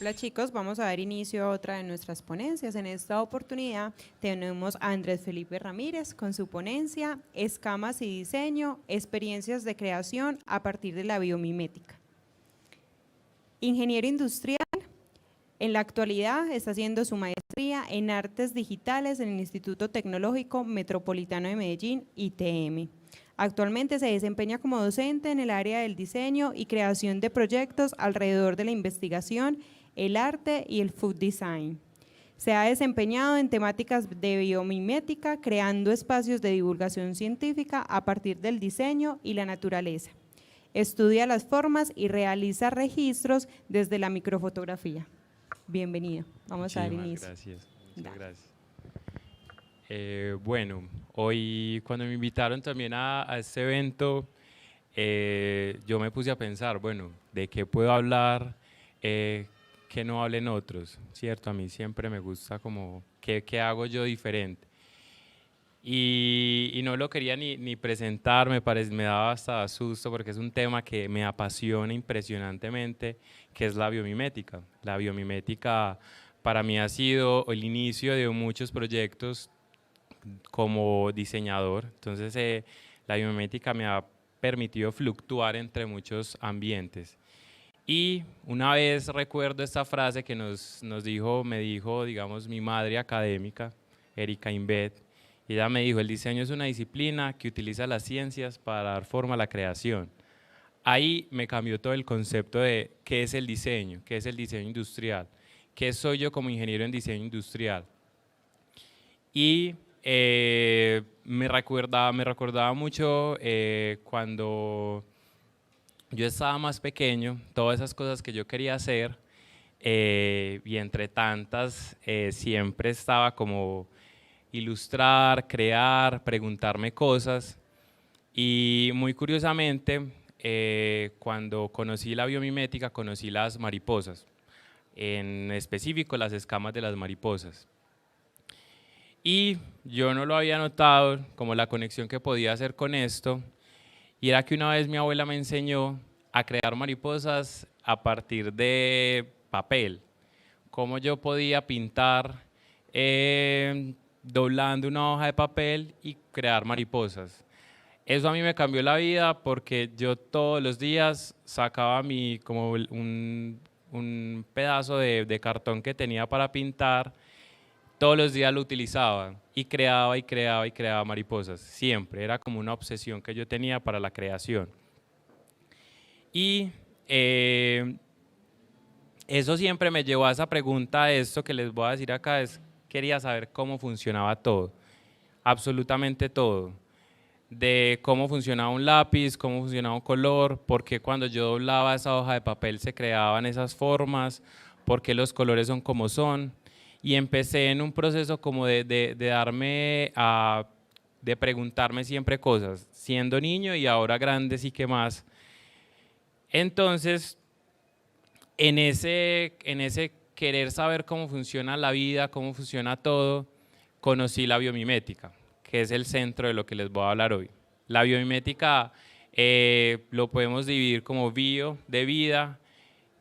Hola chicos, vamos a dar inicio a otra de nuestras ponencias. En esta oportunidad tenemos a Andrés Felipe Ramírez con su ponencia Escamas y diseño, experiencias de creación a partir de la biomimética. Ingeniero industrial, en la actualidad está haciendo su maestría en artes digitales en el Instituto Tecnológico Metropolitano de Medellín, ITM. Actualmente se desempeña como docente en el área del diseño y creación de proyectos alrededor de la investigación, el arte y el food design. Se ha desempeñado en temáticas de biomimética, creando espacios de divulgación científica a partir del diseño y la naturaleza. Estudia las formas y realiza registros desde la microfotografía. Bienvenido. Vamos a dar inicio. Gracias, muchas gracias. Bueno, hoy cuando me invitaron también a este evento, yo me puse a pensar, bueno, ¿de qué puedo hablar que no hablen otros? ¿Cierto? A mí siempre me gusta como, ¿qué hago yo diferente? Y no lo quería ni presentar, me daba hasta susto porque es un tema que me apasiona impresionantemente, que es la biomimética. La biomimética para mí ha sido el inicio de muchos proyectos como diseñador. Entonces la biomimética me ha permitido fluctuar entre muchos ambientes. Y una vez recuerdo esta frase que me dijo, digamos, mi madre académica, Erika Imbet. Y ella me dijo, el diseño es una disciplina que utiliza las ciencias para dar forma a la creación. Ahí me cambió todo el concepto de qué es el diseño industrial, qué soy yo como ingeniero en diseño industrial. Y me recordaba mucho cuando yo estaba más pequeño, todas esas cosas que yo quería hacer, y entre tantas siempre estaba como ilustrar, crear, preguntarme cosas. Y muy curiosamente, cuando conocí la biomimética, conocí las mariposas, en específico las escamas de las mariposas. Y yo no lo había notado como la conexión que podía hacer con esto, y era que una vez mi abuela me enseñó a crear mariposas a partir de papel, cómo yo podía pintar doblando una hoja de papel y crear mariposas. Eso a mí me cambió la vida porque yo todos los días sacaba como un pedazo de cartón que tenía para pintar, todos los días lo utilizaba y creaba y creaba y creaba mariposas, siempre, era como una obsesión que yo tenía para la creación. Y eso siempre me llevó a esa pregunta, esto que les voy a decir acá, quería saber cómo funcionaba todo, absolutamente todo, de cómo funcionaba un lápiz, cómo funcionaba un color, por qué cuando yo doblaba esa hoja de papel se creaban esas formas, por qué los colores son como son. Y empecé en un proceso como de preguntarme siempre cosas, siendo niño y ahora grande sí que más. Entonces, en ese querer saber cómo funciona la vida, cómo funciona todo, conocí la biomimética, que es el centro de lo que les voy a hablar hoy. La biomimética lo podemos dividir como bio, de vida,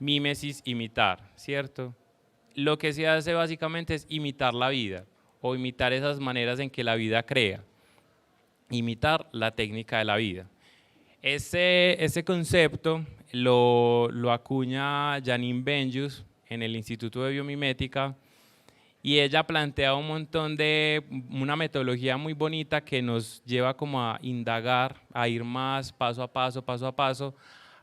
mímesis, imitar, ¿cierto? Lo que se hace básicamente es imitar la vida o imitar esas maneras en que la vida crea, imitar la técnica de la vida. Ese concepto lo acuña Janine Benyus en el Instituto de Biomimética y ella plantea una metodología muy bonita que nos lleva como a indagar, a ir más paso a paso,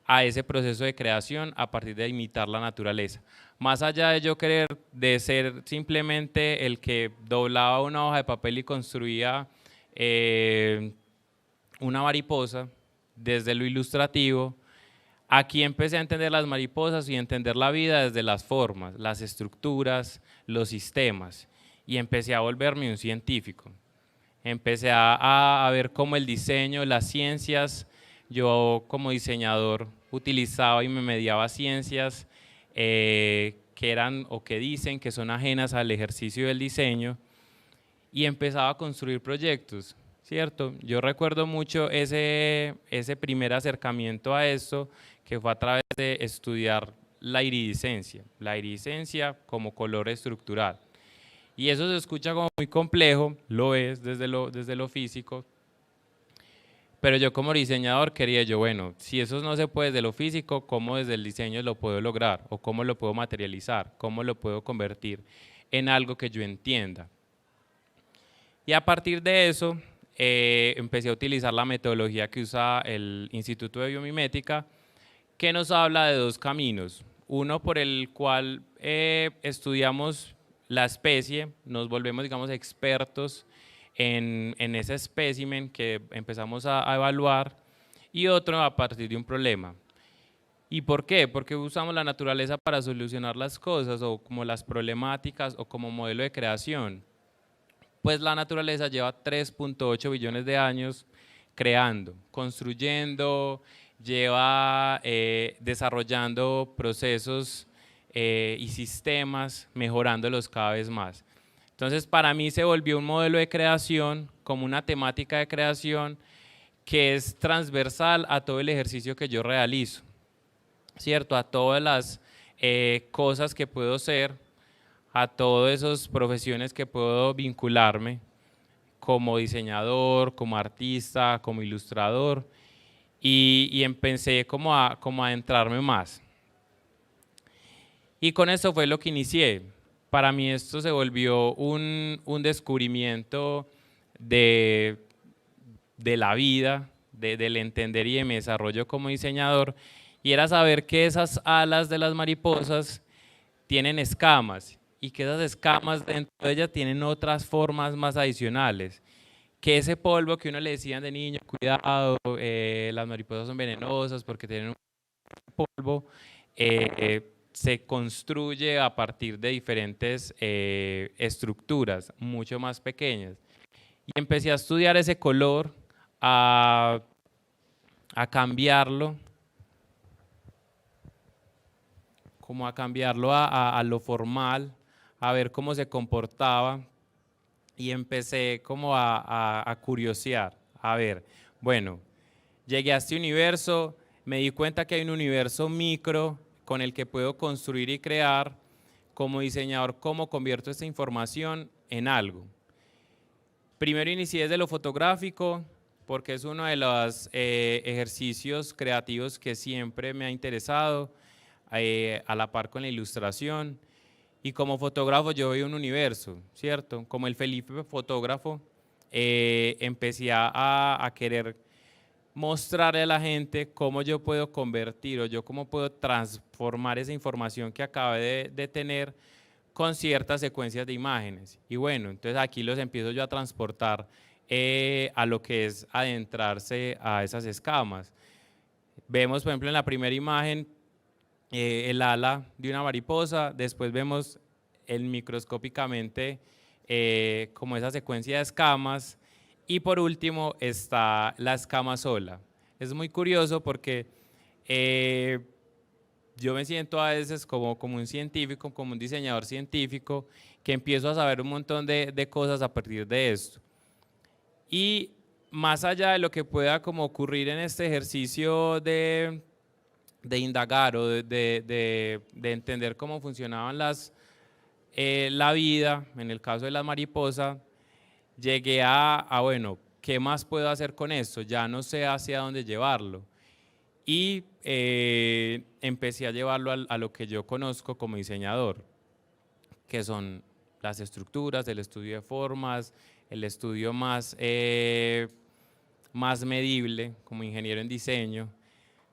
a ese proceso de creación a partir de imitar la naturaleza. Más allá de yo querer de ser simplemente el que doblaba una hoja de papel y construía una mariposa desde lo ilustrativo, aquí empecé a entender las mariposas y a entender la vida desde las formas, las estructuras, los sistemas, y empecé a volverme un científico. Empecé a ver cómo el diseño, las ciencias, yo como diseñador utilizaba y me mediaba ciencias que eran o que dicen que son ajenas al ejercicio del diseño y empezaba a construir proyectos, ¿cierto? Yo recuerdo mucho ese primer acercamiento a esto que fue a través de estudiar la iridiscencia como color estructural. Y eso se escucha como muy complejo, lo es desde lo físico, pero yo como diseñador quería bueno, si eso no se puede desde lo físico, ¿cómo desde el diseño lo puedo lograr? ¿O cómo lo puedo materializar? ¿Cómo lo puedo convertir en algo que yo entienda? Y a partir de eso, empecé a utilizar la metodología que usa el Instituto de Biomimética, que nos habla de dos caminos. Uno por el cual estudiamos la especie, nos volvemos, digamos, expertos en ese espécimen que empezamos a evaluar, y otro a partir de un problema. ¿Y por qué? Porque usamos la naturaleza para solucionar las cosas o como las problemáticas o como modelo de creación. Pues la naturaleza lleva 3.8 billones de años creando, construyendo, lleva desarrollando procesos y sistemas, mejorándolos cada vez más. Entonces, para mí se volvió un modelo de creación, como una temática de creación que es transversal a todo el ejercicio que yo realizo, ¿cierto? A todas las cosas que puedo ser, a todas esas profesiones que puedo vincularme, como diseñador, como artista, como ilustrador, y empecé como a adentrarme más. Y con eso fue lo que inicié. Para mí esto se volvió un descubrimiento de la vida, del entender y de mi desarrollo como diseñador, y era saber que esas alas de las mariposas tienen escamas y que esas escamas dentro de ellas tienen otras formas más adicionales, que ese polvo que uno le decían de niño, cuidado, las mariposas son venenosas porque tienen un polvo, se construye a partir de diferentes estructuras mucho más pequeñas. Y empecé a estudiar ese color, a cambiarlo, como a cambiarlo a lo formal, a ver cómo se comportaba, y empecé como a curiosear, a ver, bueno, llegué a este universo, me di cuenta que hay un universo micro con el que puedo construir y crear. Como diseñador, ¿cómo convierto esta información en algo? Primero inicié desde lo fotográfico, porque es uno de los ejercicios creativos que siempre me ha interesado, a la par con la ilustración. Y como fotógrafo yo veo un universo, ¿cierto? Como el Felipe fotógrafo, empecé a querer mostrarle a la gente cómo yo puedo convertir o yo cómo puedo transformar esa información que acabé de tener con ciertas secuencias de imágenes. Y bueno, entonces aquí los empiezo yo a transportar a lo que es adentrarse a esas escamas. Vemos, por ejemplo, en la primera imagen el ala de una mariposa, después vemos microscópicamente como esa secuencia de escamas, y por último está la escama sola. Es muy curioso porque yo me siento a veces como un científico, como un diseñador científico, que empiezo a saber un montón de cosas a partir de esto. Y más allá de lo que pueda como ocurrir en este ejercicio de indagar o de entender cómo funcionaban la vida, en el caso de la mariposa, llegué bueno, ¿qué más puedo hacer con esto? Ya no sé hacia dónde llevarlo. Y empecé a llevarlo a lo que yo conozco como diseñador, que son las estructuras, el estudio de formas, el estudio más medible como ingeniero en diseño.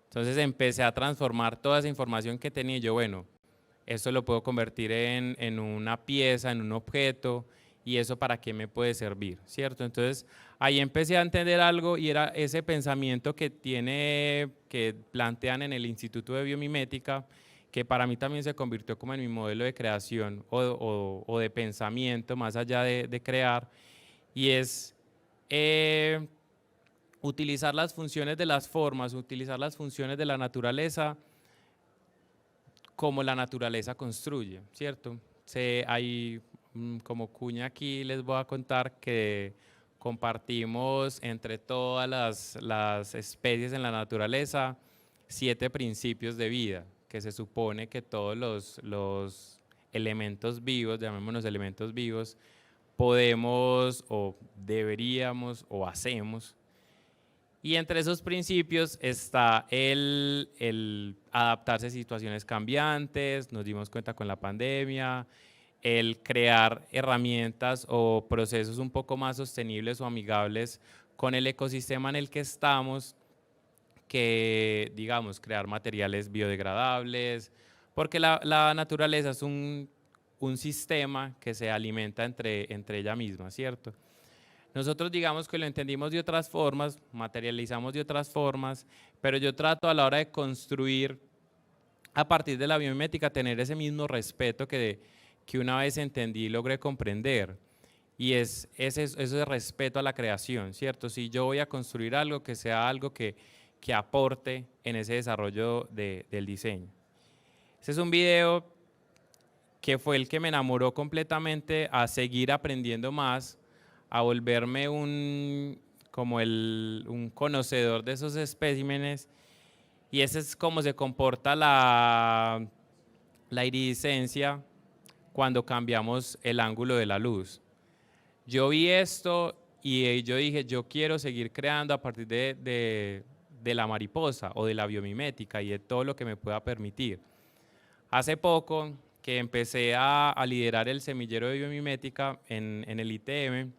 Entonces empecé a transformar toda esa información que tenía y yo, bueno, esto lo puedo convertir en una pieza, en un objeto, y eso para qué me puede servir, ¿cierto? Entonces ahí empecé a entender algo, y era ese pensamiento que plantean en el Instituto de Biomimética, que para mí también se convirtió como en mi modelo de creación o de pensamiento más allá de crear, y es utilizar las funciones de las formas, utilizar las funciones de la naturaleza como la naturaleza construye, ¿cierto? Hay como cuña aquí, les voy a contar que compartimos entre todas las especies en la naturaleza 7 principios de vida, que se supone que todos los elementos vivos, llamémonos elementos vivos, podemos o deberíamos o hacemos. Y entre esos principios está el adaptarse a situaciones cambiantes, nos dimos cuenta con la pandemia, el crear herramientas o procesos un poco más sostenibles o amigables con el ecosistema en el que estamos, que digamos crear materiales biodegradables, porque la naturaleza es un sistema que se alimenta entre ella misma, ¿cierto? Nosotros digamos que lo entendimos de otras formas, materializamos de otras formas, pero yo trato a la hora de construir a partir de la biomimética tener ese mismo respeto que una vez entendí y logré comprender, y es ese respeto a la creación, ¿cierto? Si yo voy a construir algo, que sea algo que aporte en ese desarrollo del diseño. Ese es un video que fue el que me enamoró completamente a seguir aprendiendo más, a volverme un conocedor de esos especímenes, y ese es cómo se comporta la iridiscencia cuando cambiamos el ángulo de la luz. Yo vi esto y yo dije, yo quiero seguir creando a partir de la mariposa o de la biomimética y de todo lo que me pueda permitir. Hace poco que empecé a liderar el semillero de biomimética en el ITM,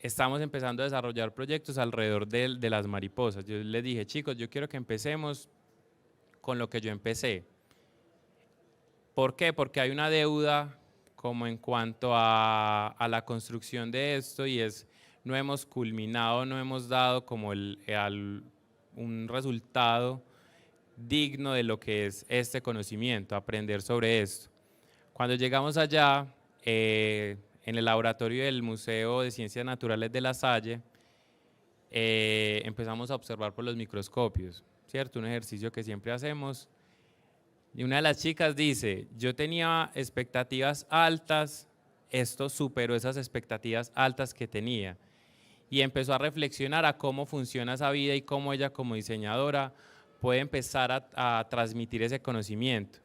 estamos empezando a desarrollar proyectos alrededor de las mariposas. Yo les dije, chicos, yo quiero que empecemos con lo que yo empecé. ¿Por qué? Porque hay una deuda como en cuanto a la construcción de esto, y es, no hemos culminado, no hemos dado como un resultado digno de lo que es este conocimiento, aprender sobre esto. Cuando llegamos allá, en el laboratorio del Museo de Ciencias Naturales de La Salle, empezamos a observar por los microscopios, ¿cierto? Un ejercicio que siempre hacemos. Y una de las chicas dice, yo tenía expectativas altas, esto superó esas expectativas altas que tenía. Y empezó a reflexionar a cómo funciona esa vida y cómo ella como diseñadora puede empezar a transmitir ese conocimiento.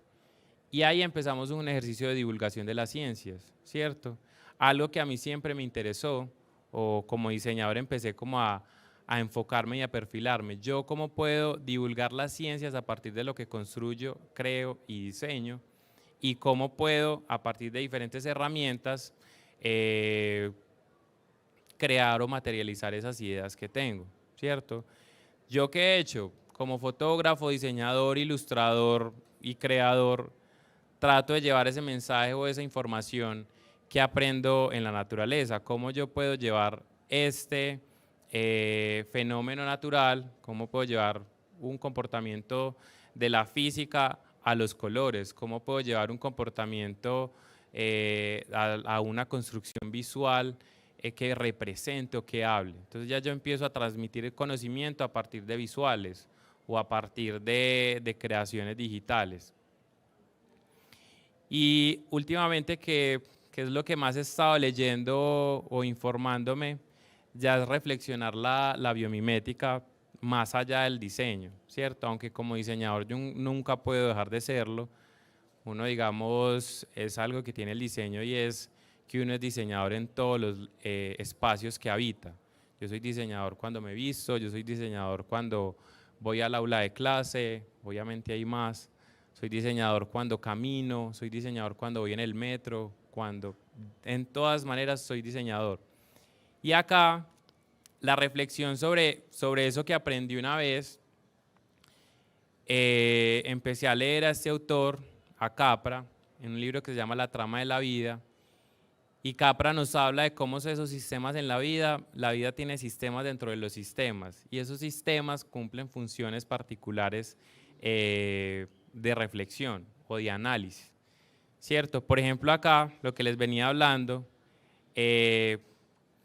Y ahí empezamos un ejercicio de divulgación de las ciencias, ¿cierto? Algo que a mí siempre me interesó, o como diseñador empecé como a enfocarme y a perfilarme. Yo cómo puedo divulgar las ciencias a partir de lo que construyo, creo y diseño, y cómo puedo a partir de diferentes herramientas crear o materializar esas ideas que tengo, ¿cierto? ¿Yo qué he hecho? Como fotógrafo, diseñador, ilustrador y creador, trato de llevar ese mensaje o esa información que aprendo en la naturaleza. ¿Cómo yo puedo llevar este fenómeno natural? ¿Cómo puedo llevar un comportamiento de la física a los colores? ¿Cómo puedo llevar un comportamiento a una construcción visual que represente o que hable? Entonces ya yo empiezo a transmitir el conocimiento a partir de visuales o a partir de creaciones digitales. Y últimamente, que es lo que más he estado leyendo o informándome, ya es reflexionar la biomimética más allá del diseño, ¿cierto? Aunque como diseñador yo nunca puedo dejar de serlo. Uno, digamos, es algo que tiene el diseño, y es que uno es diseñador en todos los espacios que habita. Yo soy diseñador cuando me visto, yo soy diseñador cuando voy al aula de clase, obviamente hay más. Soy diseñador cuando camino, soy diseñador cuando voy en el metro, en todas maneras soy diseñador. Y acá la reflexión sobre eso que aprendí una vez, empecé a leer a este autor, a Capra, en un libro que se llama La trama de la vida, y Capra nos habla de cómo son esos sistemas en la vida tiene sistemas dentro de los sistemas, y esos sistemas cumplen funciones particulares de reflexión o de análisis, ¿cierto? Por ejemplo, acá, lo que les venía hablando,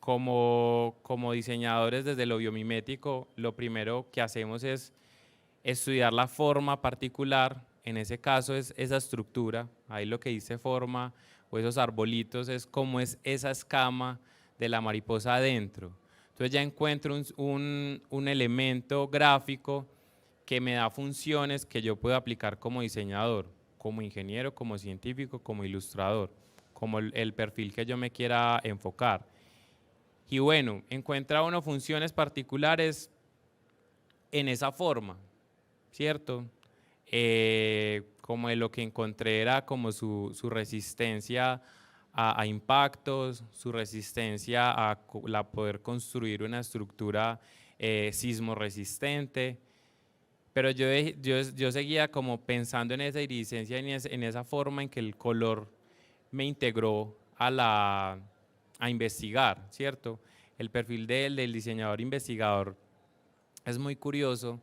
como diseñadores desde lo biomimético, lo primero que hacemos es estudiar la forma particular. En ese caso es esa estructura, ahí lo que dice forma o esos arbolitos es cómo es esa escama de la mariposa adentro. Entonces ya encuentro un elemento gráfico que me da funciones que yo puedo aplicar como diseñador, como ingeniero, como científico, como ilustrador, como el perfil que yo me quiera enfocar. Y bueno, encuentra uno funciones particulares en esa forma, ¿cierto? Como de lo que encontré era como su resistencia a impactos, su resistencia a poder construir una estructura sismo resistente. Pero yo seguía como pensando en esa iridiscencia, en esa forma en que el color me integró a investigar, ¿cierto? El perfil del diseñador investigador es muy curioso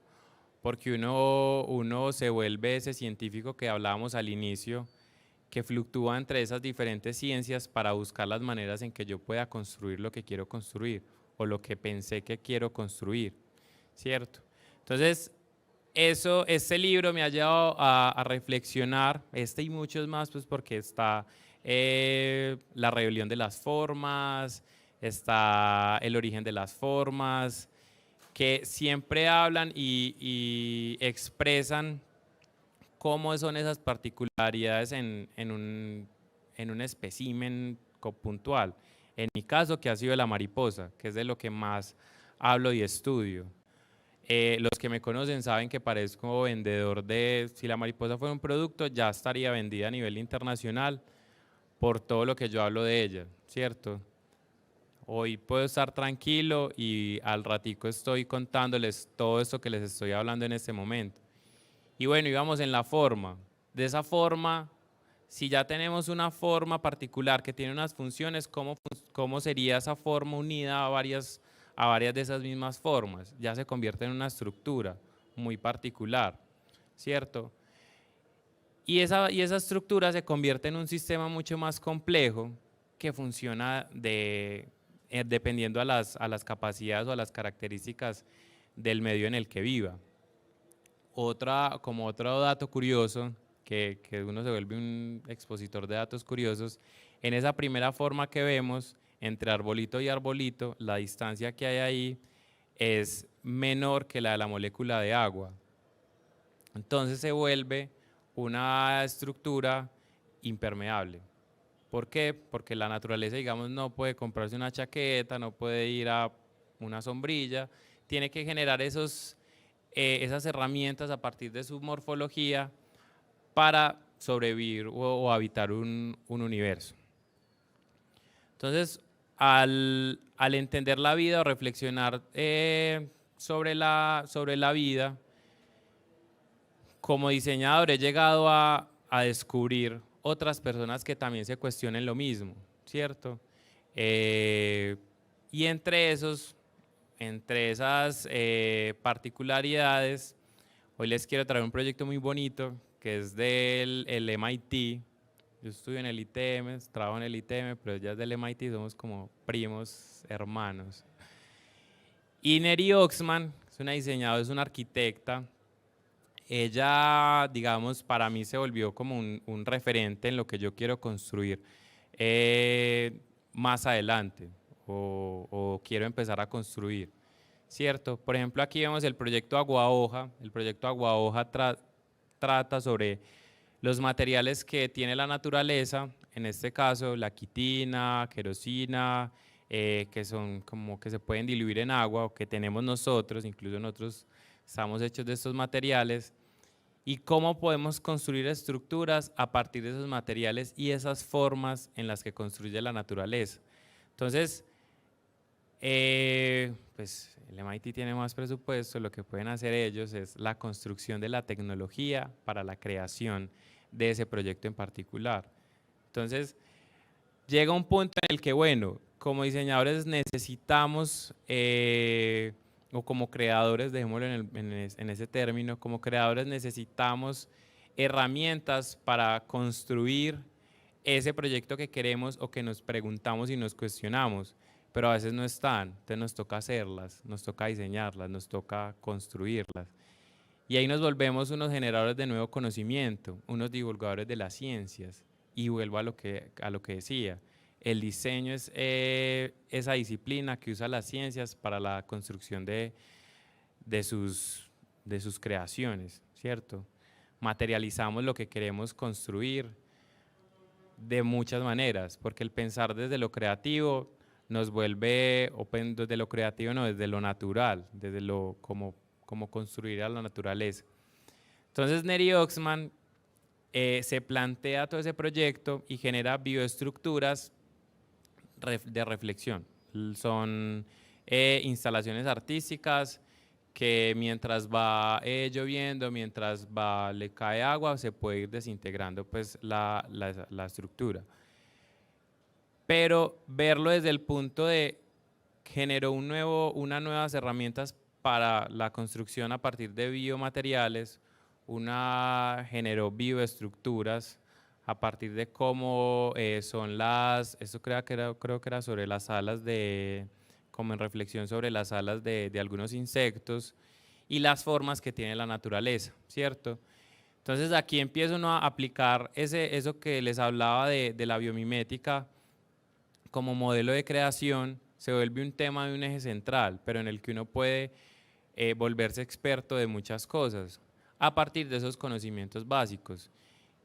porque uno se vuelve ese científico que hablábamos al inicio, que fluctúa entre esas diferentes ciencias para buscar las maneras en que yo pueda construir lo que quiero construir o lo que pensé que quiero construir, ¿cierto? Entonces, este libro me ha llevado a reflexionar, y muchos más, pues porque está la rebelión de las formas, está el origen de las formas, que siempre hablan y expresan cómo son esas particularidades en un espécimen puntual. En mi caso, que ha sido la mariposa, que es de lo que más hablo y estudio. Los que me conocen saben que parezco vendedor si la mariposa fuera un producto, ya estaría vendida a nivel internacional por todo lo que yo hablo de ella, ¿cierto? Hoy puedo estar tranquilo y al ratico estoy contándoles todo esto que les estoy hablando en este momento. Y bueno, íbamos en la forma. De esa forma, si ya tenemos una forma particular que tiene unas funciones, ¿cómo sería esa forma unida a varias de esas mismas formas? Ya se convierte en una estructura muy particular, ¿cierto? Y esa estructura se convierte en un sistema mucho más complejo que funciona dependiendo a las capacidades o a las características del medio en el que viva. Como otro dato curioso, que uno se vuelve un expositor de datos curiosos, en esa primera forma que vemos, entre arbolito y arbolito, la distancia que hay ahí es menor que la de la molécula de agua. Entonces se vuelve una estructura impermeable. ¿Por qué? Porque la naturaleza, digamos, no puede comprarse una chaqueta, no puede ir a una sombrilla, tiene que generar esas herramientas a partir de su morfología para sobrevivir o habitar un universo. Entonces, al entender la vida o reflexionar sobre la vida, como diseñador he llegado a descubrir otras personas que también se cuestionen lo mismo, ¿cierto? Y entre esas particularidades, hoy les quiero traer un proyecto muy bonito que es del MIT. Yo estudio en el ITM, trabajo en el ITM, pero ella es del MIT, somos como primos, hermanos. Y Neri Oxman es una diseñadora, es una arquitecta. Ella, digamos, para mí se volvió como un referente en lo que yo quiero construir más adelante o quiero empezar a construir, ¿cierto? Por ejemplo, aquí vemos el proyecto Agua Hoja. El proyecto Agua Hoja trata sobre los materiales que tiene la naturaleza, en este caso la quitina, querosina, que son como que se pueden diluir en agua o que tenemos nosotros, incluso nosotros estamos hechos de estos materiales, y cómo podemos construir estructuras a partir de esos materiales y esas formas en las que construye la naturaleza. Entonces, pues el MIT tiene más presupuesto, lo que pueden hacer ellos es la construcción de la tecnología para la creación de ese proyecto en particular. Entonces, llega un punto en el que, bueno, como diseñadores necesitamos, o como creadores, dejémoslo en ese término, como creadores necesitamos herramientas para construir ese proyecto que queremos o que nos preguntamos y nos cuestionamos, pero a veces no están, entonces nos toca hacerlas, nos toca diseñarlas, nos toca construirlas. Y ahí nos volvemos unos generadores de nuevo conocimiento, unos divulgadores de las ciencias. Y vuelvo a lo que decía, el diseño es esa disciplina que usa las ciencias para la construcción de sus de sus creaciones, ¿cierto? Materializamos lo que queremos construir de muchas maneras, porque el pensar desde lo creativo nos vuelve, desde lo creativo no, desde lo natural, desde lo como construir a la naturaleza. Entonces Neri Oxman se plantea todo ese proyecto y genera bioestructuras de reflexión. Son instalaciones artísticas que mientras va lloviendo, mientras le cae agua, se puede ir desintegrando pues la estructura. Pero verlo desde el punto de generó unas nuevas herramientas para la construcción a partir de biomateriales, generó bioestructuras a partir de cómo son eso creo que era sobre las alas como en reflexión sobre las alas de algunos insectos y las formas que tiene la naturaleza, ¿cierto? Entonces aquí empieza uno a aplicar eso que les hablaba de la biomimética como modelo de creación, se vuelve un tema de un eje central, pero en el que uno puede volverse experto de muchas cosas a partir de esos conocimientos básicos.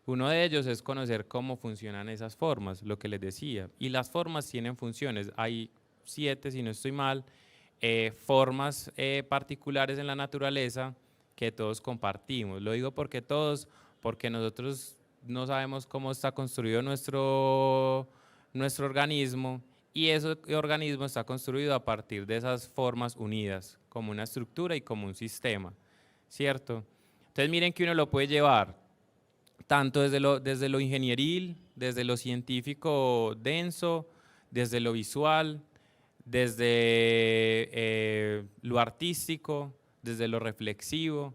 Uno de ellos es conocer cómo funcionan esas formas, lo que les decía. Y las formas tienen funciones. Hay 7, si no estoy mal, formas particulares en la naturaleza que todos compartimos. Lo digo porque nosotros no sabemos cómo está construido nuestro organismo y ese organismo está construido a partir de esas formas unidas, como una estructura y como un sistema, ¿cierto? Entonces miren que uno lo puede llevar tanto desde lo ingenieril, desde lo científico denso, desde lo visual, desde lo artístico, desde lo reflexivo,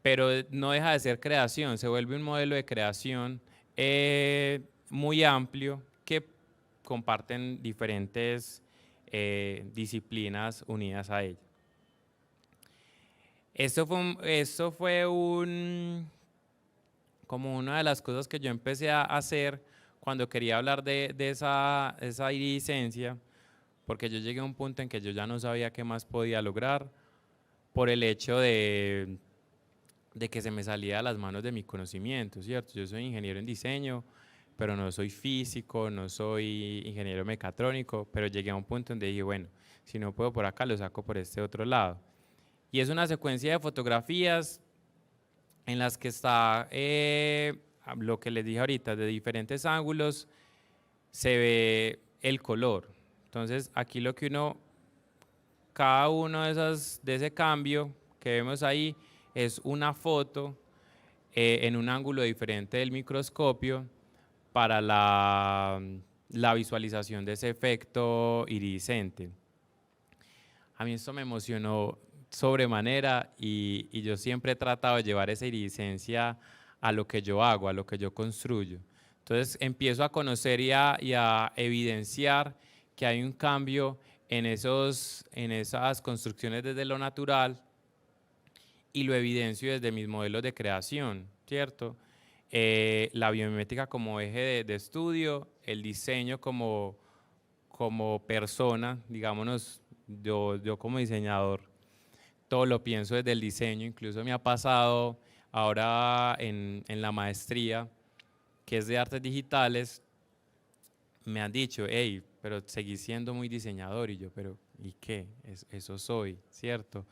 pero no deja de ser creación, se vuelve un modelo de creación muy amplio que comparten diferentes disciplinas unidas a ella. Esto fue como una de las cosas que yo empecé a hacer cuando quería hablar de esa iridiscencia, porque yo llegué a un punto en que yo ya no sabía qué más podía lograr por el hecho de que se me salía de las manos de mi conocimiento, ¿cierto? Yo soy ingeniero en diseño, pero no soy físico, no soy ingeniero mecatrónico, pero llegué a un punto donde dije, bueno, si no puedo por acá, lo saco por este otro lado. Y es una secuencia de fotografías en las que está lo que les dije ahorita, de diferentes ángulos, se ve el color. Entonces aquí cada uno de ese cambio que vemos ahí es una foto en un ángulo diferente del microscopio para la visualización de ese efecto iridiscente. A mí esto me emocionó sobremanera y yo siempre he tratado de llevar esa iridiscencia a lo que yo hago, a lo que yo construyo. Entonces empiezo a conocer y a evidenciar que hay un cambio en esas construcciones desde lo natural y lo evidencio desde mis modelos de creación, ¿cierto? La biomimética como eje de estudio, el diseño como persona, digámonos, yo como diseñador, todo lo pienso desde el diseño, incluso me ha pasado ahora en la maestría, que es de artes digitales, me han dicho, hey, pero seguís siendo muy diseñador, y yo, pero ¿y qué? Eso soy, ¿cierto?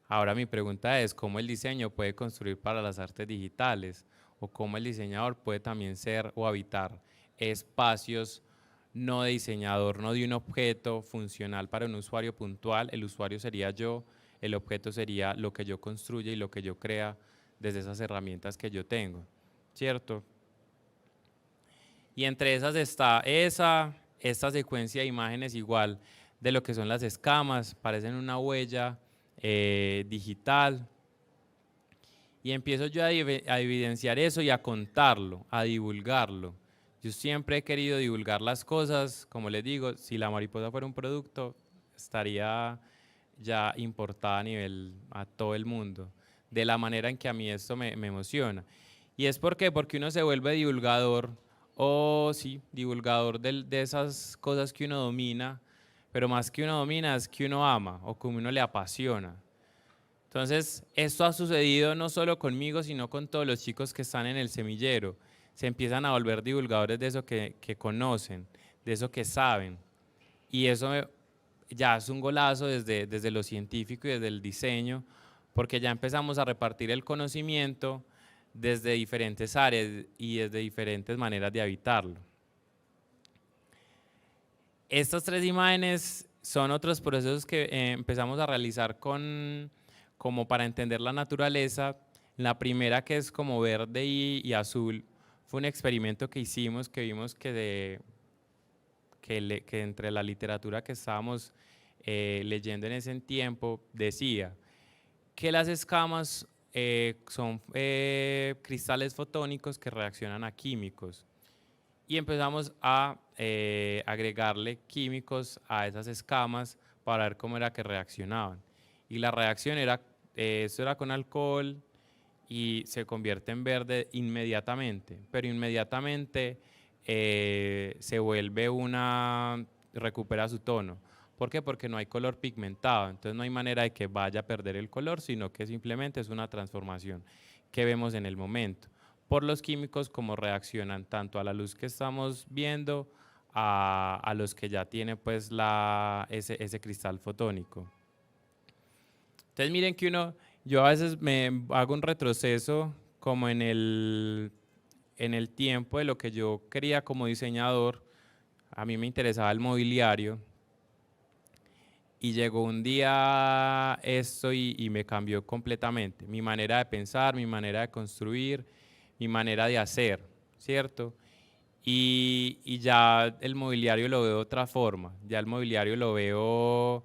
Ahora mi pregunta es, ¿cómo el diseño puede construir para las artes digitales? ¿O cómo el diseñador puede también ser o habitar espacios no de diseñador, no de un objeto funcional para un usuario puntual? El usuario sería yo, el objeto sería lo que yo construya y lo que yo crea desde esas herramientas que yo tengo, ¿cierto? Y entre esas está esta secuencia de imágenes igual de lo que son las escamas, parecen una huella digital. Y empiezo yo a evidenciar eso y a contarlo, a divulgarlo. Yo siempre he querido divulgar las cosas, como les digo, si la mariposa fuera un producto, estaría ya importada a todo el mundo, de la manera en que a mí esto me emociona. ¿Y es por qué? Porque uno se vuelve divulgador, divulgador de esas cosas que uno domina, pero más que uno domina es que uno ama o que uno le apasiona. Entonces, esto ha sucedido no solo conmigo, sino con todos los chicos que están en el semillero. Se empiezan a volver divulgadores de eso que conocen, de eso que saben. Y eso ya es un golazo desde lo científico y desde el diseño, porque ya empezamos a repartir el conocimiento desde diferentes áreas y desde diferentes maneras de habitarlo. Estas tres imágenes son otros procesos que empezamos a realizar como para entender la naturaleza. La primera, que es como verde y azul, fue un experimento que hicimos, que vimos que entre la literatura que estábamos leyendo en ese tiempo decía que las escamas son cristales fotónicos que reaccionan a químicos. Y empezamos a agregarle químicos a esas escamas para ver cómo era que reaccionaban. Y la reacción era, esto era con alcohol y se convierte en verde inmediatamente, pero inmediatamente se vuelve recupera su tono. ¿Por qué? Porque no hay color pigmentado, entonces no hay manera de que vaya a perder el color, sino que simplemente es una transformación que vemos en el momento por los químicos, como reaccionan tanto a la luz que estamos viendo a los que ya tiene pues ese cristal fotónico. Entonces miren que yo a veces me hago un retroceso como en el tiempo de lo que yo quería como diseñador. A mí me interesaba el mobiliario y llegó un día esto y me cambió completamente mi manera de pensar, mi manera de construir, mi manera de hacer, ¿cierto? Y ya el mobiliario lo veo de otra forma, ya el mobiliario lo veo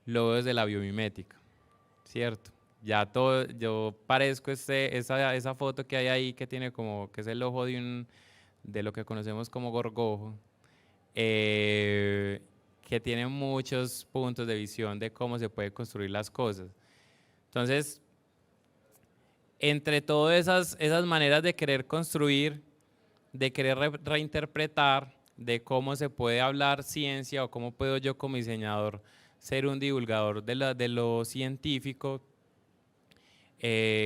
desde la biomimética, ¿cierto? Ya todo, yo parezco esa foto que hay ahí que tiene como, que es el ojo de lo que conocemos como gorgojo, que tiene muchos puntos de visión de cómo se puede construir las cosas. Entonces, entre todas esas maneras de querer construir, de querer reinterpretar, de cómo se puede hablar ciencia o cómo puedo yo como diseñador ser un divulgador de lo científico,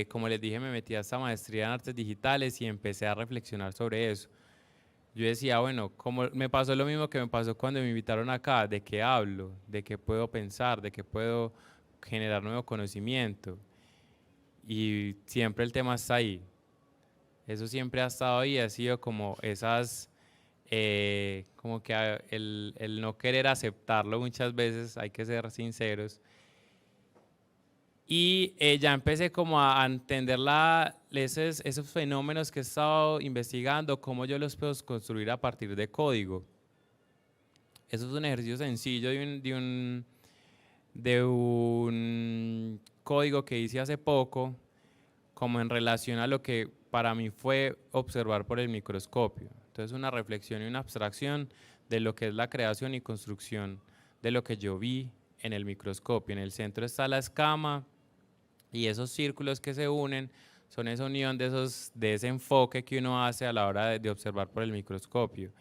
como les dije, me metí a esta maestría en artes digitales y empecé a reflexionar sobre eso. Yo decía, bueno, como me pasó lo mismo que me pasó cuando me invitaron acá, ¿de qué hablo? ¿De qué puedo pensar? ¿De qué puedo generar nuevo conocimiento? Y siempre el tema está ahí. Eso siempre ha estado ahí, ha sido como como que el no querer aceptarlo muchas veces, hay que ser sinceros. Y ya empecé como a entender esos fenómenos que he estado investigando, cómo yo los puedo construir a partir de código. Eso es un ejercicio sencillo de un código que hice hace poco, como en relación a lo que para mí fue observar por el microscopio. Entonces, una reflexión y una abstracción de lo que es la creación y construcción de lo que yo vi en el microscopio. En el centro está la escama y esos círculos que se unen son esa unión de ese enfoque que uno hace a la hora de observar por el microscopio.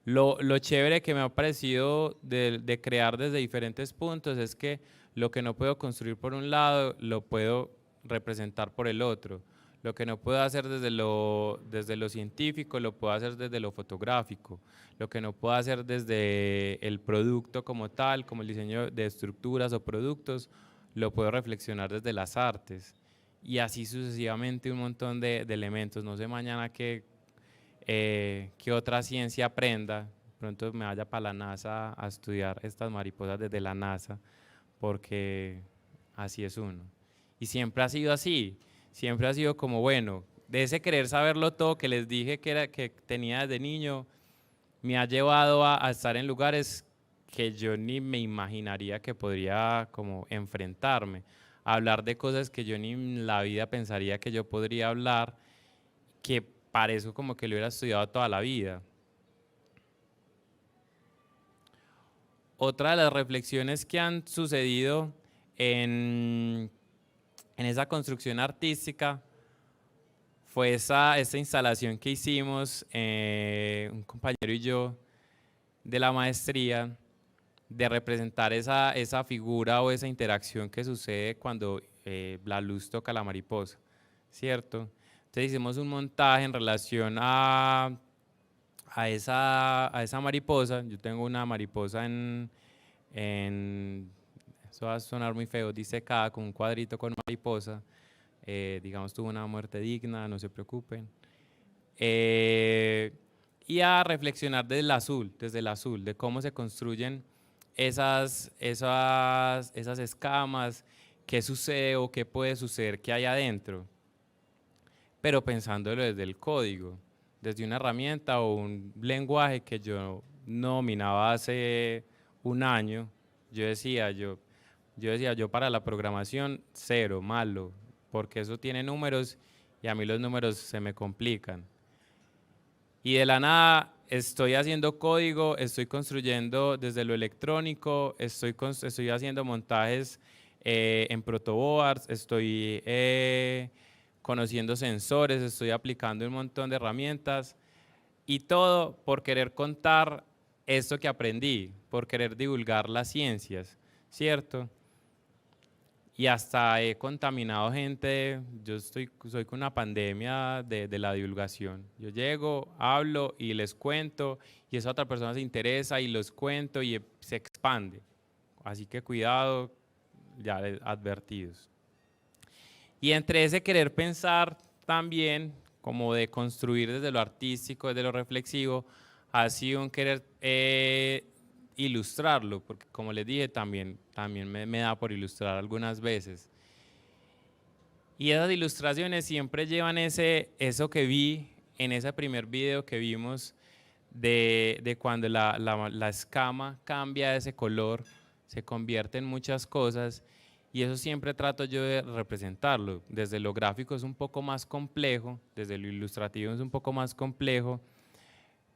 Lo chévere que me ha parecido de crear desde diferentes puntos es que lo que no puedo construir por un lado, lo puedo representar por el otro. Lo que no puedo hacer desde lo científico, lo puedo hacer desde lo fotográfico. Lo que no puedo hacer desde el producto como tal, como el diseño de estructuras o productos, lo puedo reflexionar desde las artes. Y así sucesivamente un montón de elementos. No sé mañana qué otra ciencia aprenda. Pronto me vaya para la NASA a estudiar estas mariposas desde la NASA, porque así es uno. Y siempre ha sido así, siempre ha sido como, bueno, de ese querer saberlo todo que les dije que tenía desde niño, me ha llevado a estar en lugares que yo ni me imaginaría que podría como enfrentarme, a hablar de cosas que yo ni en la vida pensaría que yo podría hablar, que parezco como que lo hubiera estudiado toda la vida. Otra de las reflexiones que han sucedido en esa construcción artística fue esta instalación que hicimos un compañero y yo de la maestría, de representar esa figura o esa interacción que sucede cuando la luz toca la mariposa, ¿cierto? Entonces hicimos un montaje en relación a esa mariposa. Yo tengo una mariposa eso va a sonar muy feo, disecada con un cuadrito con mariposa. Digamos, tuvo una muerte digna, no se preocupen. Y a reflexionar desde el azul, de cómo se construyen esas escamas, qué sucede o qué puede suceder que hay adentro, pero pensándolo desde el código, desde una herramienta o un lenguaje que yo no dominaba hace un año. Yo decía, yo para la programación, cero, malo, porque eso tiene números y a mí los números se me complican. Y de la nada estoy haciendo código, estoy construyendo desde lo electrónico, estoy haciendo montajes en protoboards, estoy conociendo sensores, estoy aplicando un montón de herramientas y todo por querer contar esto que aprendí, por querer divulgar las ciencias, ¿cierto? Y hasta he contaminado gente. Soy con una pandemia de la divulgación. Yo llego, hablo y les cuento, y esa otra persona se interesa y los cuento y se expande. Así que cuidado, ya advertidos. Y entre ese querer pensar también, como de construir desde lo artístico, desde lo reflexivo, ha sido un querer ilustrarlo, porque como les dije, también me da por ilustrar algunas veces. Y esas ilustraciones siempre llevan eso que vi en ese primer video que vimos de cuando la escama cambia de ese color, se convierte en muchas cosas, y eso siempre trato yo de representarlo. Desde lo gráfico es un poco más complejo, desde lo ilustrativo es un poco más complejo,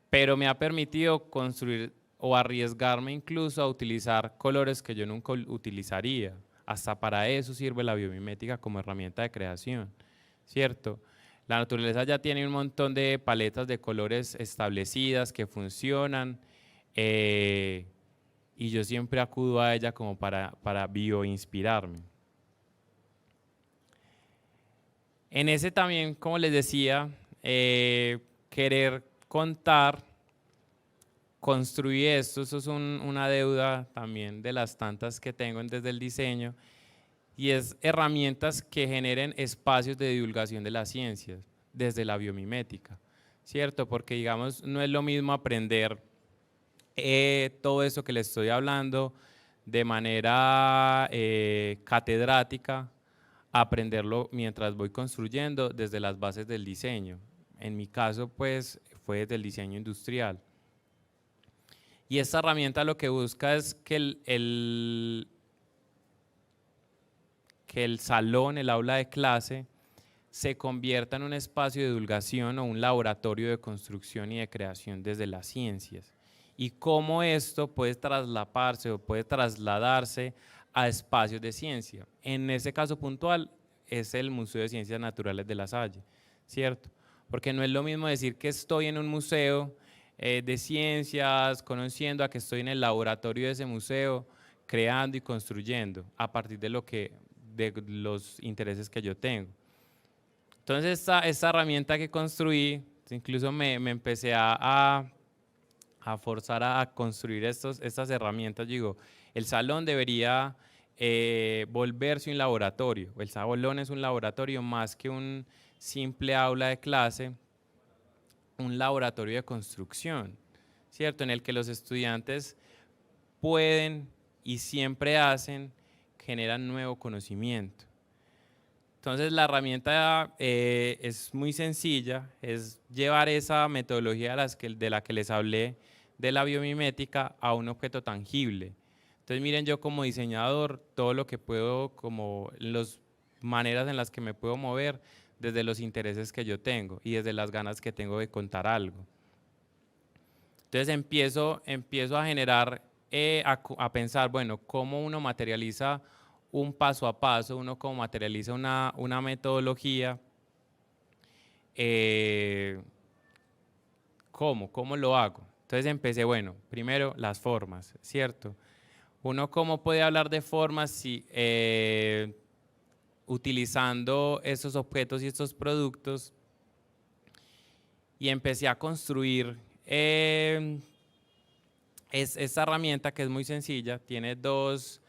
pero me ha permitido construir o arriesgarme incluso a utilizar colores que yo nunca utilizaría. Hasta para eso sirve la biomimética como herramienta de creación, ¿cierto? La naturaleza ya tiene un montón de paletas de colores establecidas que funcionan, y yo siempre acudo a ella como para bioinspirarme. En ese también, como les decía, querer contar, construir esto, eso es una deuda también de las tantas que tengo desde el diseño, y es herramientas que generen espacios de divulgación de las ciencias desde la biomimética, ¿cierto? Porque digamos, no es lo mismo aprender todo eso que les estoy hablando de manera catedrática, aprenderlo mientras voy construyendo desde las bases del diseño. En mi caso, pues, fue desde el diseño industrial. Y esta herramienta lo que busca es que el salón, el aula de clase, se convierta en un espacio de divulgación o un laboratorio de construcción y de creación desde las ciencias. Y cómo esto puede traslaparse o puede trasladarse a espacios de ciencia. En ese caso puntual es el Museo de Ciencias Naturales de La Salle, ¿cierto? Porque no es lo mismo decir que estoy en un museo de ciencias, conociendo, a que estoy en el laboratorio de ese museo, creando y construyendo a partir de los intereses que yo tengo. Entonces esta herramienta que construí, incluso me empecé a forzar a construir estas herramientas. Digo, el salón debería volverse un laboratorio. El salón es un laboratorio más que un simple aula de clase, un laboratorio de construcción, ¿cierto? En el que los estudiantes pueden y siempre generan nuevo conocimiento. Entonces la herramienta es muy sencilla, es llevar esa metodología de la que les hablé, de la biomimética, a un objeto tangible. Entonces miren, yo como diseñador, todo lo que puedo, como las maneras en las que me puedo mover, desde los intereses que yo tengo y desde las ganas que tengo de contar algo. Entonces empiezo a generar, a pensar, bueno, cómo uno materializa un paso a paso, uno cómo materializa una metodología, ¿cómo lo hago? Entonces empecé, bueno, primero las formas, ¿cierto? Uno cómo puede hablar de formas si, utilizando esos objetos y estos productos, y empecé a construir esta herramienta que es muy sencilla, tiene dos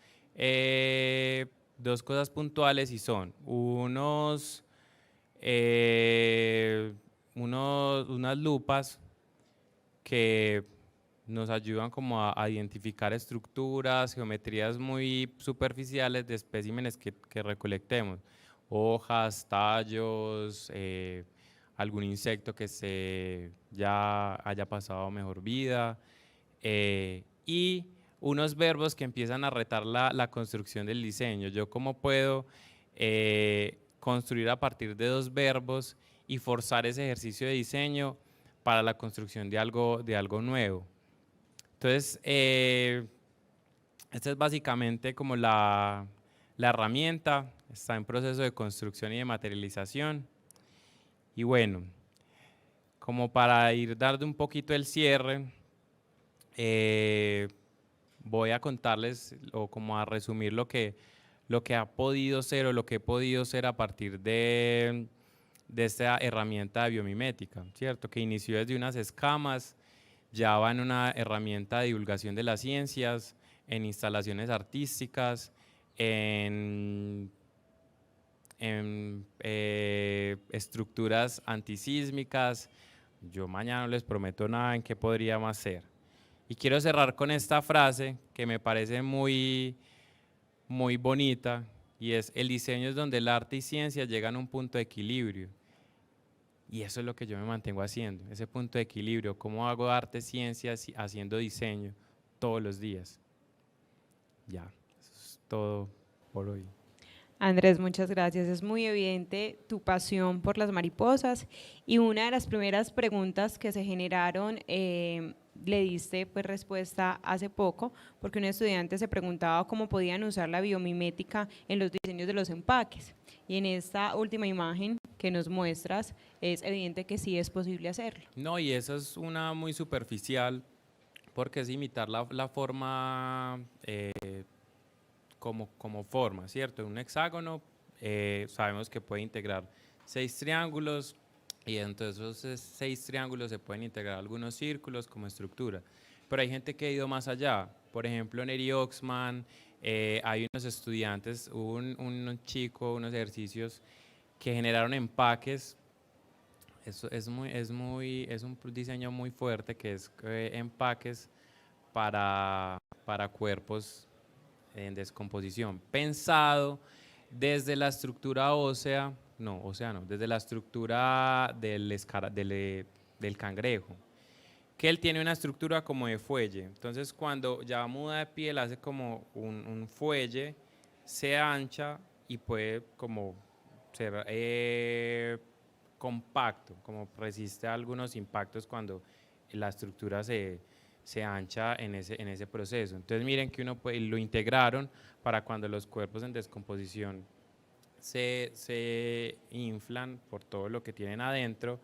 cosas puntuales y son unas lupas que nos ayudan como a identificar estructuras, geometrías muy superficiales de especímenes que recolectemos, hojas, tallos, algún insecto que ya haya pasado mejor vida, y unos verbos que empiezan a retar la construcción del diseño. Yo cómo puedo construir a partir de dos verbos y forzar ese ejercicio de diseño para la construcción de algo nuevo. Entonces, esta es básicamente como la herramienta, está en proceso de construcción y de materialización. Y bueno, como para ir dando un poquito el cierre, voy a contarles o como a resumir lo que ha podido ser o lo que he podido ser a partir de esta herramienta de biomimética, ¿cierto? Que inició desde unas escamas, ya va en una herramienta de divulgación de las ciencias, en instalaciones artísticas, en estructuras antisísmicas. Yo mañana no les prometo nada en qué podría más ser. Y quiero cerrar con esta frase que me parece muy, muy bonita, y es: el diseño es donde el arte y ciencia llegan a un punto de equilibrio. Y eso es lo que yo me mantengo haciendo, ese punto de equilibrio. ¿Cómo hago arte, ciencias, haciendo diseño todos los días? Ya, eso es todo por hoy. Andrés, muchas gracias. Es muy evidente tu pasión por las mariposas, y una de las primeras preguntas que se generaron le diste pues respuesta hace poco, porque un estudiante se preguntaba cómo podían usar la biomimética en los diseños de los empaques, y en esta última imagen que nos muestras es evidente que sí es posible hacerlo. No, y esa es una muy superficial, porque es imitar la forma como forma, ¿cierto? Un hexágono, sabemos que puede integrar 6 triángulos, y dentro de esos 6 triángulos se pueden integrar algunos círculos como estructura. Pero hay gente que ha ido más allá. Por ejemplo, Neri Oxman, hay unos estudiantes, un chico, unos ejercicios que generaron empaques. Eso es un diseño muy fuerte, que es empaques para cuerpos en descomposición, pensado desde la estructura ósea, no, desde la estructura del cangrejo, que él tiene una estructura como de fuelle. Entonces, cuando ya muda de piel, hace como un fuelle, se ancha y puede como ser compacto, como resiste a algunos impactos cuando la estructura se ancha en ese proceso. Entonces miren que lo integraron para cuando los cuerpos en descomposición se inflan por todo lo que tienen adentro,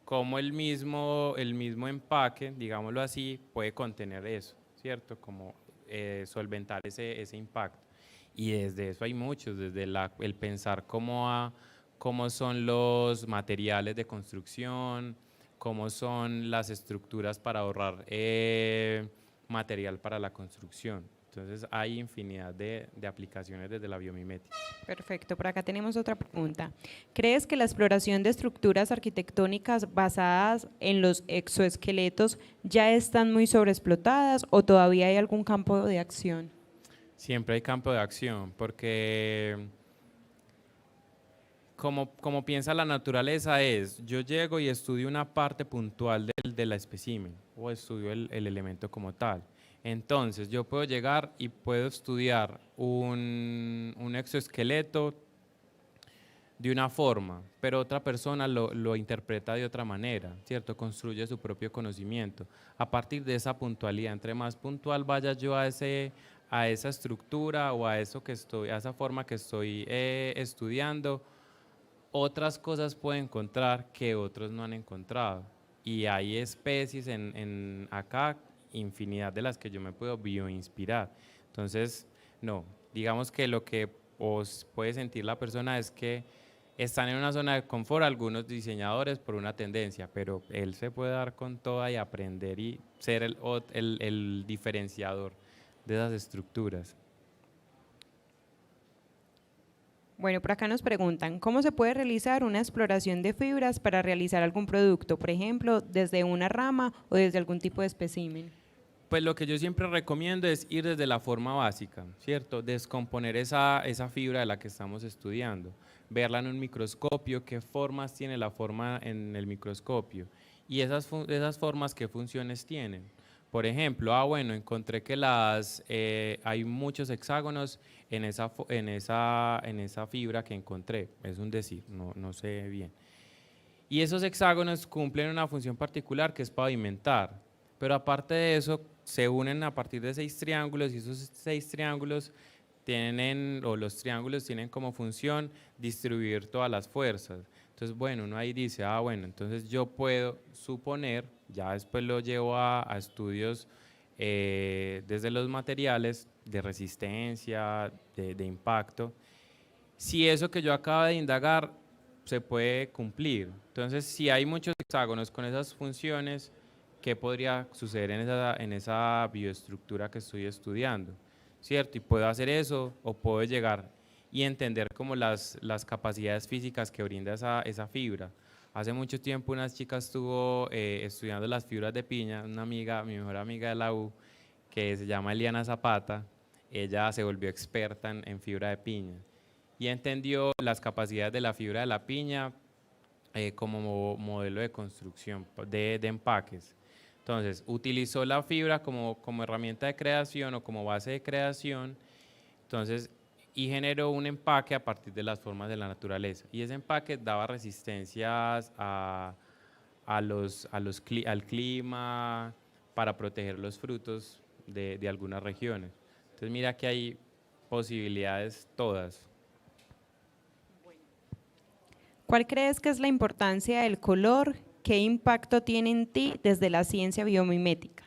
como el mismo empaque, digámoslo así, puede contener eso, ¿cierto? Como solventar ese impacto. Y desde eso hay muchos, desde el pensar cómo son los materiales de construcción, cómo son las estructuras para ahorrar material para la construcción. Entonces hay infinidad de aplicaciones desde la biomimética. Perfecto, por acá tenemos otra pregunta. ¿Crees que la exploración de estructuras arquitectónicas basadas en los exoesqueletos ya están muy sobreexplotadas, o todavía hay algún campo de acción? Siempre hay campo de acción, porque como piensa la naturaleza es: yo llego y estudio una parte puntual de la espécimen, o estudio el elemento como tal. Entonces yo puedo llegar y puedo estudiar un exoesqueleto de una forma, pero otra persona lo interpreta de otra manera, ¿cierto? Construye su propio conocimiento a partir de esa puntualidad. Entre más puntual vaya yo a esa estructura o a esa forma que estoy estudiando, otras cosas puedo encontrar que otros no han encontrado. Y hay especies acá, infinidad de las que yo me puedo bioinspirar. Entonces, no, digamos que lo que os puede sentir la persona es que están en una zona de confort algunos diseñadores por una tendencia, pero él se puede dar con toda y aprender y ser el diferenciador de esas estructuras. Bueno, por acá nos preguntan, ¿cómo se puede realizar una exploración de fibras para realizar algún producto? Por ejemplo, desde una rama o desde algún tipo de espécimen. Pues lo que yo siempre recomiendo es ir desde la forma básica, ¿cierto? Descomponer esa fibra de la que estamos estudiando, verla en un microscopio, qué formas tiene la forma en el microscopio y esas formas qué funciones tienen. Por ejemplo, bueno, encontré que hay muchos hexágonos en esa fibra que encontré, es un decir, no sé bien. Y esos hexágonos cumplen una función particular que es pavimentar. Pero aparte de eso, se unen a partir de 6 triángulos y esos 6 triángulos los triángulos tienen como función distribuir todas las fuerzas. Entonces, bueno, uno ahí dice, bueno, entonces yo puedo suponer, ya después lo llevo a estudios desde los materiales de resistencia, de impacto, si eso que yo acabo de indagar se puede cumplir. Entonces, si hay muchos hexágonos con esas funciones, ¿qué podría suceder en esa bioestructura que estoy estudiando? ¿Cierto? Y puedo hacer eso o puedo llegar y entender como las capacidades físicas que brinda esa fibra. Hace mucho tiempo unas chicas estuvo estudiando las fibras de piña, una amiga, mi mejor amiga de la U, que se llama Eliana Zapata, ella se volvió experta en fibra de piña y entendió las capacidades de la fibra de la piña como modelo de construcción de empaques. Entonces, utilizó la fibra como herramienta de creación o como base de creación, entonces, y generó un empaque a partir de las formas de la naturaleza. Y ese empaque daba resistencias al clima, para proteger los frutos de algunas regiones. Entonces, mira que hay posibilidades todas. ¿Cuál crees que es la importancia del color? ¿Qué impacto tiene en ti desde la ciencia biomimética?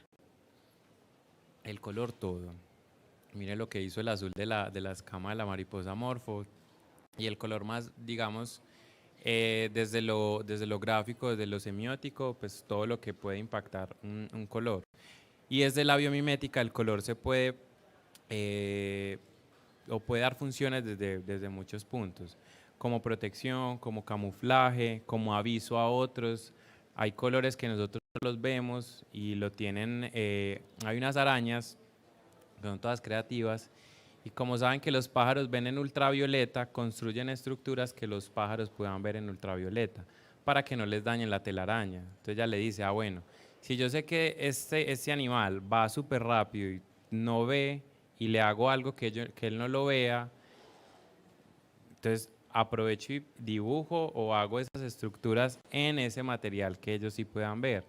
El color todo. Mire lo que hizo el azul de la escama de la mariposa morfo y el color más, digamos, desde lo gráfico, desde lo semiótico, pues todo lo que puede impactar un color. Y desde la biomimética el color se puede o puede dar funciones desde muchos puntos, como protección, como camuflaje, como aviso a otros. Hay colores que nosotros no los vemos y lo tienen, hay unas arañas, que son todas creativas, y como saben que los pájaros ven en ultravioleta, construyen estructuras que los pájaros puedan ver en ultravioleta, para que no les dañen la telaraña. Entonces ya le dice, bueno, si yo sé que este animal va súper rápido y no ve, y le hago algo que él no lo vea, entonces aprovecho y dibujo o hago esas estructuras en ese material que ellos sí puedan ver.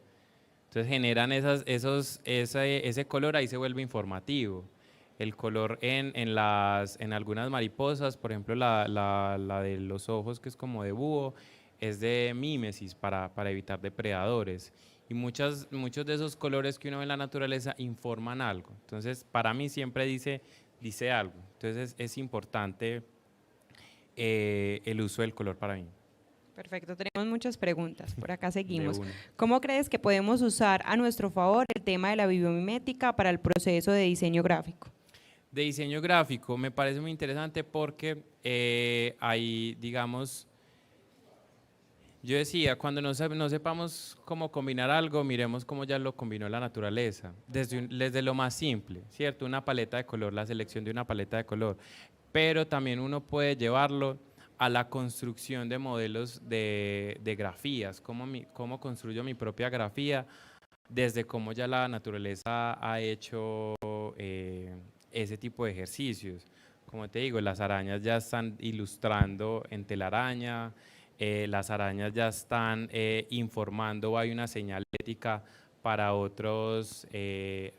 Entonces generan ese color, ahí se vuelve informativo. El color en algunas mariposas, por ejemplo la de los ojos, que es como de búho, es de mímesis para evitar depredadores. Y muchos de esos colores que uno ve en la naturaleza informan algo. Entonces, para mí siempre dice algo. Entonces, es importante el uso del color para mí. Perfecto, tenemos muchas preguntas. Por acá De seguimos. una. ¿Cómo crees que podemos usar a nuestro favor el tema de la biomimética para el proceso de diseño gráfico? De diseño gráfico me parece muy interesante porque hay, digamos, yo decía, cuando no sepamos cómo combinar algo, miremos cómo ya lo combinó la naturaleza, desde lo más simple, ¿cierto? Una paleta de color, la selección de una paleta de color, pero también uno puede llevarlo a la construcción de modelos de grafías, cómo construyo mi propia grafía, desde cómo ya la naturaleza ha hecho ese tipo de ejercicios. Como te digo, las arañas ya están ilustrando en telaraña, las arañas ya están informando, hay una señalética para otros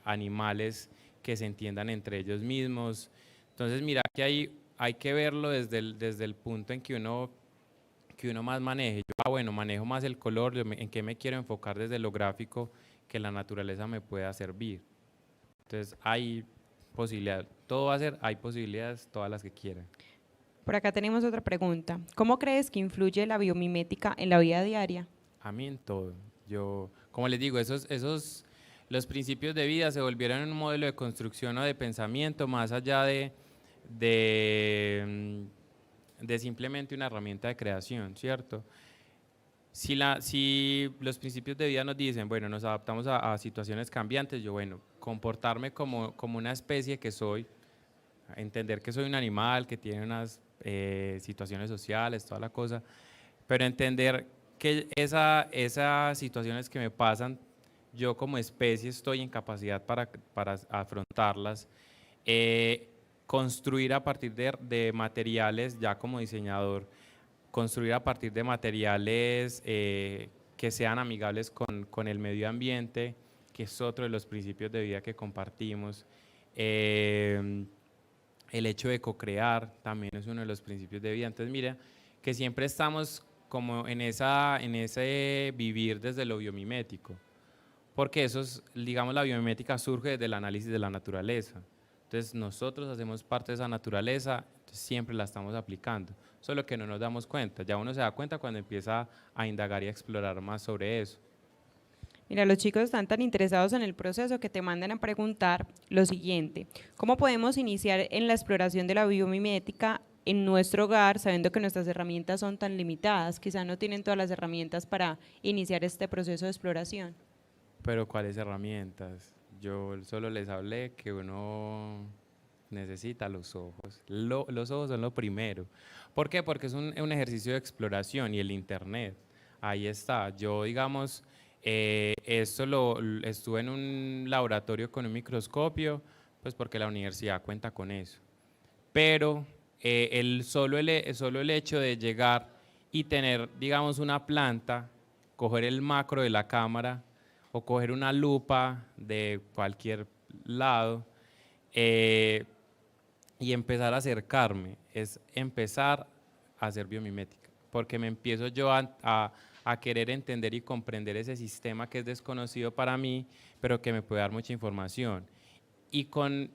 animales que se entiendan entre ellos mismos. Entonces, mira que hay que verlo desde el punto en que uno más maneje. Yo, bueno, manejo más el color, en qué me quiero enfocar desde lo gráfico que la naturaleza me pueda servir. Entonces, hay posibilidad, todo va a ser, hay posibilidades, todas las que quieran. Por acá tenemos otra pregunta. ¿Cómo crees que influye la biomimética en la vida diaria? A mí en todo. Yo, como les digo, los principios de vida se volvieron un modelo de construcción o de pensamiento más allá de simplemente una herramienta de creación, ¿cierto? Si los principios de vida nos dicen, bueno, nos adaptamos a situaciones cambiantes, yo, bueno, comportarme como una especie que soy, entender que soy un animal, que tiene unas situaciones sociales, toda la cosa, pero entender que esas situaciones que me pasan, yo como especie estoy en capacidad para afrontarlas, construir a partir de materiales, ya como diseñador, construir a partir de materiales que sean amigables con el medio ambiente, que es otro de los principios de vida que compartimos. El hecho de co-crear también es uno de los principios de vida. Entonces, mira, que siempre estamos como en ese vivir desde lo biomimético, porque digamos, la biomimética surge desde el análisis de la naturaleza. Entonces, nosotros hacemos parte de esa naturaleza, entonces siempre la estamos aplicando, solo que no nos damos cuenta. Ya uno se da cuenta cuando empieza a indagar y a explorar más sobre eso. Mira, los chicos están tan interesados en el proceso que te mandan a preguntar lo siguiente: ¿cómo podemos iniciar en la exploración de la biomimética en nuestro hogar, sabiendo que nuestras herramientas son tan limitadas? Quizá no tienen todas las herramientas para iniciar este proceso de exploración. Pero ¿cuáles herramientas? Yo solo les hablé que uno necesita los ojos. Los ojos son lo primero. ¿Por qué? Porque es un ejercicio de exploración y el internet. Ahí está. Yo, digamos, estuve en un laboratorio con un microscopio, pues porque la universidad cuenta con eso. Pero solo el hecho de llegar y tener, digamos, una planta, coger el macro de la cámara o coger una lupa de cualquier lado y empezar a acercarme, es empezar a hacer biomimética, porque me empiezo yo a querer entender y comprender ese sistema que es desconocido para mí, pero que me puede dar mucha información. Y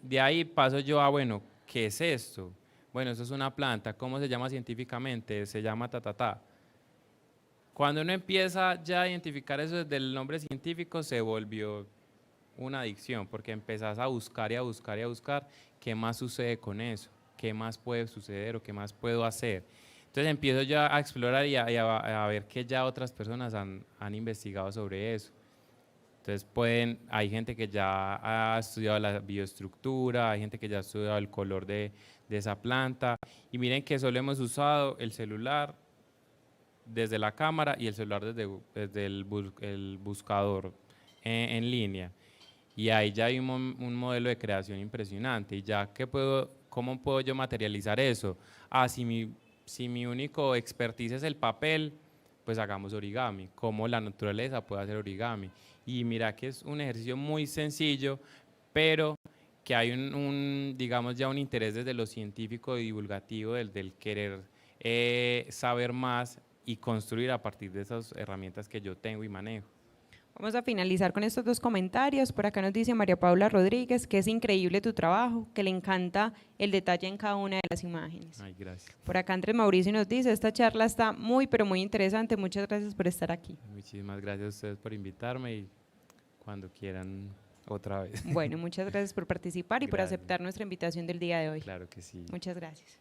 de ahí paso yo a, bueno, ¿qué es esto? Bueno, eso es una planta. ¿Cómo se llama científicamente? Se llama ta. Cuando uno empieza ya a identificar eso desde el nombre científico, se volvió una adicción, porque empezás a buscar y a buscar y a buscar qué más sucede con eso, qué más puede suceder o qué más puedo hacer. Entonces empiezo ya a explorar y a ver que ya otras personas han investigado sobre eso. Entonces hay gente que ya ha estudiado la bioestructura, hay gente que ya ha estudiado el color de esa planta, y miren que solo hemos usado el celular desde la cámara y el celular desde el buscador en línea. Y ahí ya hay un modelo de creación impresionante. Y ya, ¿cómo puedo yo materializar eso? Si mi único expertise es el papel, pues hagamos origami. ¿Cómo la naturaleza puede hacer origami? Y mira que es un ejercicio muy sencillo, pero que hay digamos ya un interés desde lo científico y divulgativo del querer saber más y construir a partir de esas herramientas que yo tengo y manejo. Vamos a finalizar con estos dos comentarios. Por acá nos dice María Paula Rodríguez que es increíble tu trabajo, que le encanta el detalle en cada una de las imágenes. Ay, gracias. Por acá Andrés Mauricio nos dice: esta charla está muy, pero muy interesante. Muchas gracias por estar aquí. Muchísimas gracias a ustedes por invitarme y cuando quieran otra vez. Bueno, muchas gracias por participar y por aceptar nuestra invitación del día de hoy. Claro que sí. Muchas gracias.